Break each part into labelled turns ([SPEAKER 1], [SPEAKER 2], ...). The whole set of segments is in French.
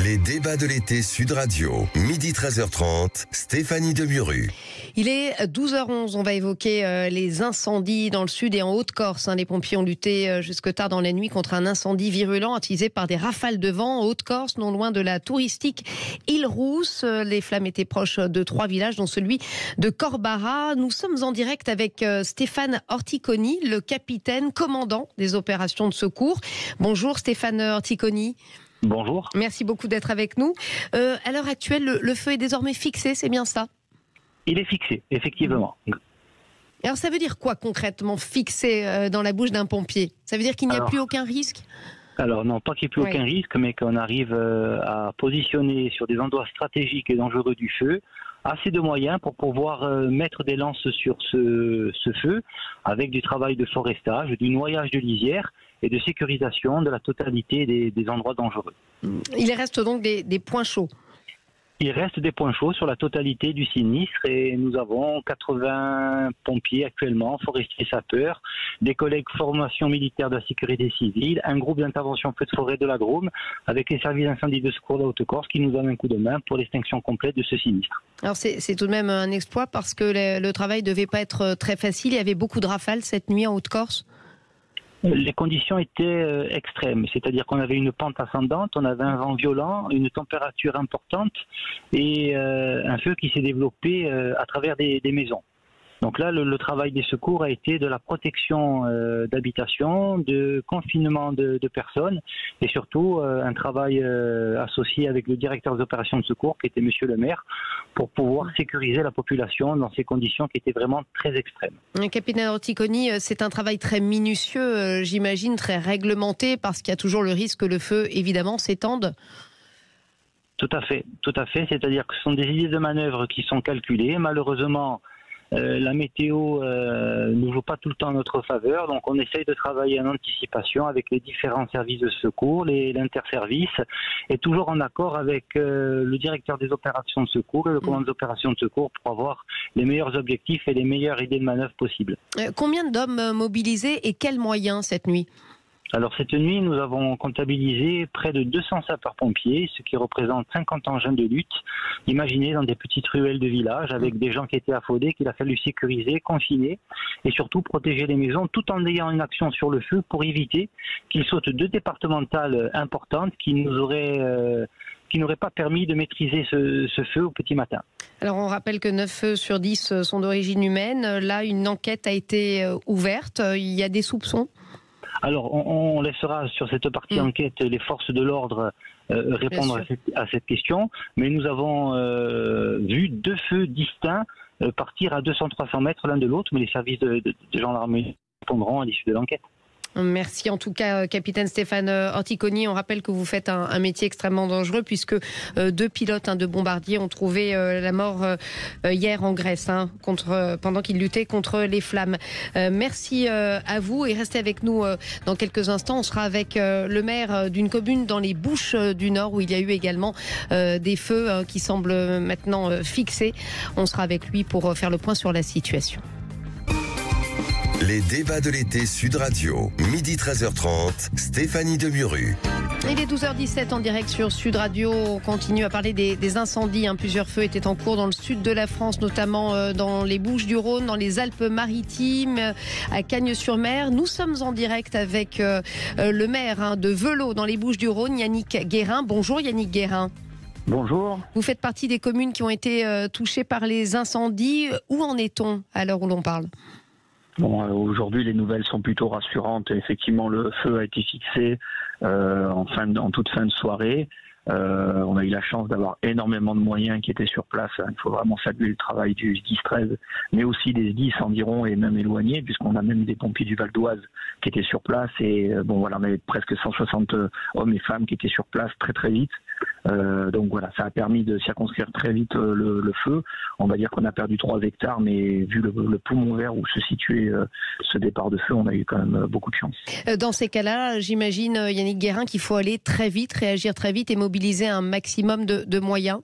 [SPEAKER 1] Les débats de l'été Sud Radio, midi 13h30, Stéphanie Demuru.
[SPEAKER 2] Il est 12h11, on va évoquer les incendies dans le sud et en Haute-Corse. Les pompiers ont lutté jusque tard dans la nuit contre un incendie virulent attisé par des rafales de vent en Haute-Corse, non loin de la touristique Île-Rousse. Les flammes étaient proches de 3 villages, dont celui de Corbara. Nous sommes en direct avec Stéphane Orticoni, le capitaine commandant des opérations de secours. Bonjour Stéphane Orticoni.
[SPEAKER 3] Bonjour.
[SPEAKER 2] Merci beaucoup d'être avec nous. À l'heure actuelle, le feu est désormais fixé, c'est bien ça ?
[SPEAKER 3] Il est fixé, effectivement.
[SPEAKER 2] Alors ça veut dire quoi concrètement, fixé dans la bouche d'un pompier ? Ça veut dire qu'il n'y a plus aucun risque ?
[SPEAKER 3] Alors non, pas qu'il n'y ait plus aucun risque, mais qu'on arrive à positionner sur des endroits stratégiques et dangereux du feu assez de moyens pour pouvoir mettre des lances sur ce feu avec du travail de forestage, du noyage de lisières et de sécurisation de la totalité des endroits dangereux.
[SPEAKER 2] Il reste donc des points chauds.
[SPEAKER 3] Il reste des points chauds sur la totalité du sinistre et nous avons 80 pompiers actuellement, forestiers sapeurs, des collègues formation militaire de la sécurité civile, un groupe d'intervention feu de forêt de la Drôme avec les services d'incendie de secours de la Haute-Corse qui nous donnent un coup de main pour l'extinction complète de ce sinistre. Alors
[SPEAKER 2] c'est tout de même un exploit parce que le travail ne devait pas être très facile. Il y avait beaucoup de rafales cette nuit en Haute-Corse.
[SPEAKER 3] Les conditions étaient extrêmes, c'est-à-dire qu'on avait une pente ascendante, on avait un vent violent, une température importante et un feu qui s'est développé à travers des maisons. Donc là, le travail des secours a été de la protection d'habitation, de confinement de personnes et surtout un travail associé avec le directeur des opérations de secours qui était monsieur le maire pour pouvoir sécuriser la population dans ces conditions qui étaient vraiment très extrêmes.
[SPEAKER 2] Capitaine Orticoni, c'est un travail très minutieux, j'imagine, très réglementé parce qu'il y a toujours le risque que le feu, évidemment, s'étende.
[SPEAKER 3] Tout à fait. C'est-à-dire que ce sont des idées de manœuvre qui sont calculées. Malheureusement, la météo ne joue pas tout le temps en notre faveur, donc on essaye de travailler en anticipation avec les différents services de secours, l'interservice, et toujours en accord avec le directeur des opérations de secours et le commandant des opérations de secours pour avoir les meilleurs objectifs et les meilleures idées de manœuvre possibles.
[SPEAKER 2] Combien d'hommes mobilisés et quels moyens cette nuit ?
[SPEAKER 3] Alors cette nuit, nous avons comptabilisé près de 200 sapeurs-pompiers, ce qui représente 50 engins de lutte, imaginés dans des petites ruelles de village, avec des gens qui étaient affolés, qu'il a fallu sécuriser, confiner, et surtout protéger les maisons, tout en ayant une action sur le feu pour éviter qu'il saute 2 départementales importantes qui n'auraient pas permis de maîtriser ce feu au petit matin.
[SPEAKER 2] Alors on rappelle que 9 feux sur 10 sont d'origine humaine. Là, une enquête a été ouverte. Il y a des soupçons ?
[SPEAKER 3] Alors, on laissera sur cette partie enquête les forces de l'ordre répondre à cette question, mais nous avons vu 2 feux distincts partir à 200-300 mètres l'un de l'autre, mais les services de gendarmerie répondront à l'issue de l'enquête.
[SPEAKER 2] Merci en tout cas, capitaine Stéphane Orticoni. On rappelle que vous faites un métier extrêmement dangereux puisque 2 pilotes de bombardiers ont trouvé la mort hier en Grèce pendant qu'ils luttaient contre les flammes. Merci à vous et restez avec nous dans quelques instants. On sera avec le maire d'une commune dans les Bouches du Nord où il y a eu également des feux qui semblent maintenant fixés. On sera avec lui pour faire le point sur la situation.
[SPEAKER 1] Les débats de l'été Sud Radio, midi 13h30, Stéphanie Demuru.
[SPEAKER 2] Il est 12h17 en direct sur Sud Radio. On continue à parler des incendies. Plusieurs feux étaient en cours dans le sud de la France, notamment dans les Bouches-du-Rhône, dans les Alpes-Maritimes, à Cagnes-sur-Mer. Nous sommes en direct avec le maire de Velot, dans les Bouches-du-Rhône, Yannick Guérin. Bonjour Yannick Guérin.
[SPEAKER 3] Bonjour.
[SPEAKER 2] Vous faites partie des communes qui ont été touchées par les incendies. Où en est-on à l'heure où l'on parle ?
[SPEAKER 4] Bon, aujourd'hui, les nouvelles sont plutôt rassurantes. Effectivement, le feu a été fixé en toute fin de soirée. On a eu la chance d'avoir énormément de moyens qui étaient sur place. Il faut vraiment saluer le travail du SDIS 13, mais aussi des SDIS environ et même éloignés, puisqu'on a même des pompiers du Val d'Oise qui étaient sur place. Et on avait presque 160 hommes et femmes qui étaient sur place très très vite. Donc voilà, ça a permis de circonscrire très vite le feu. On va dire qu'on a perdu 3 hectares, mais vu le poumon vert où se situait ce départ de feu, on a eu quand même beaucoup de chance.
[SPEAKER 2] Dans ces cas-là, j'imagine, Yannick Guérin, qu'il faut aller très vite, réagir très vite et mobiliser un maximum de moyens.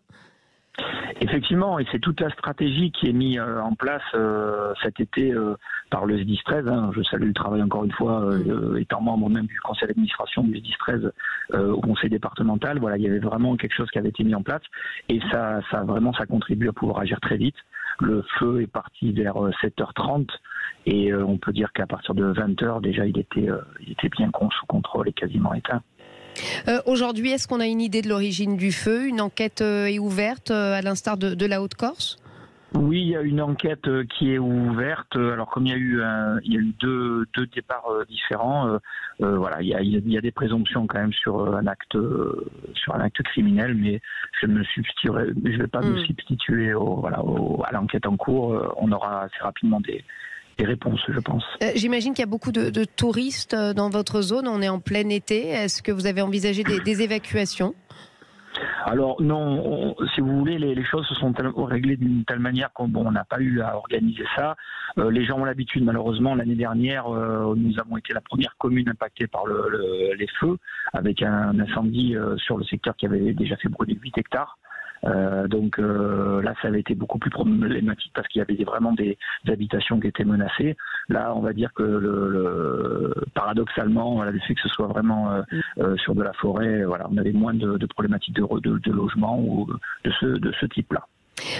[SPEAKER 4] Effectivement, et c'est toute la stratégie qui est mise en place cet été par le SDIS 13. Je salue le travail encore une fois, étant membre même du conseil d'administration du SDIS 13 au conseil départemental. Voilà, il y avait vraiment quelque chose qui avait été mis en place et ça contribue à pouvoir agir très vite. Le feu est parti vers 7h30 et on peut dire qu'à partir de 20h déjà il était bien sous contrôle et quasiment éteint.
[SPEAKER 2] Aujourd'hui, est-ce qu'on a une idée de l'origine du feu? Une enquête est ouverte à l'instar de la Haute-Corse?
[SPEAKER 4] Oui, il y a une enquête qui est ouverte. Alors comme il y a eu deux départs différents, voilà, il y a des présomptions quand même sur un acte criminel, mais je ne vais pas me substituer à l'enquête en cours. On aura assez rapidement des réponses, je pense.
[SPEAKER 2] J'imagine qu'il y a beaucoup de touristes dans votre zone. On est en plein été. Est-ce que vous avez envisagé des évacuations?
[SPEAKER 4] Alors non, si vous voulez, les choses se sont réglées d'une telle manière qu'on n'a pas eu à organiser ça. Les gens ont l'habitude, malheureusement. L'année dernière, nous avons été la première commune impactée par les feux, avec un incendie sur le secteur qui avait déjà fait brûler 8 hectares. Donc là, ça avait été beaucoup plus problématique parce qu'il y avait vraiment des habitations qui étaient menacées. Là, on va dire que paradoxalement, le fait que ce soit vraiment sur de la forêt, voilà, on avait moins de problématiques de logement ou de ce type-là.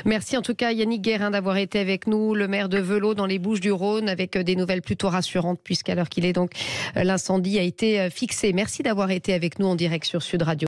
[SPEAKER 2] Merci en tout cas Yannick Guérin d'avoir été avec nous, le maire de Velot dans les Bouches-du-Rhône, avec des nouvelles plutôt rassurantes puisqu'à l'heure qu'il est donc l'incendie a été fixé. Merci d'avoir été avec nous en direct sur Sud Radio.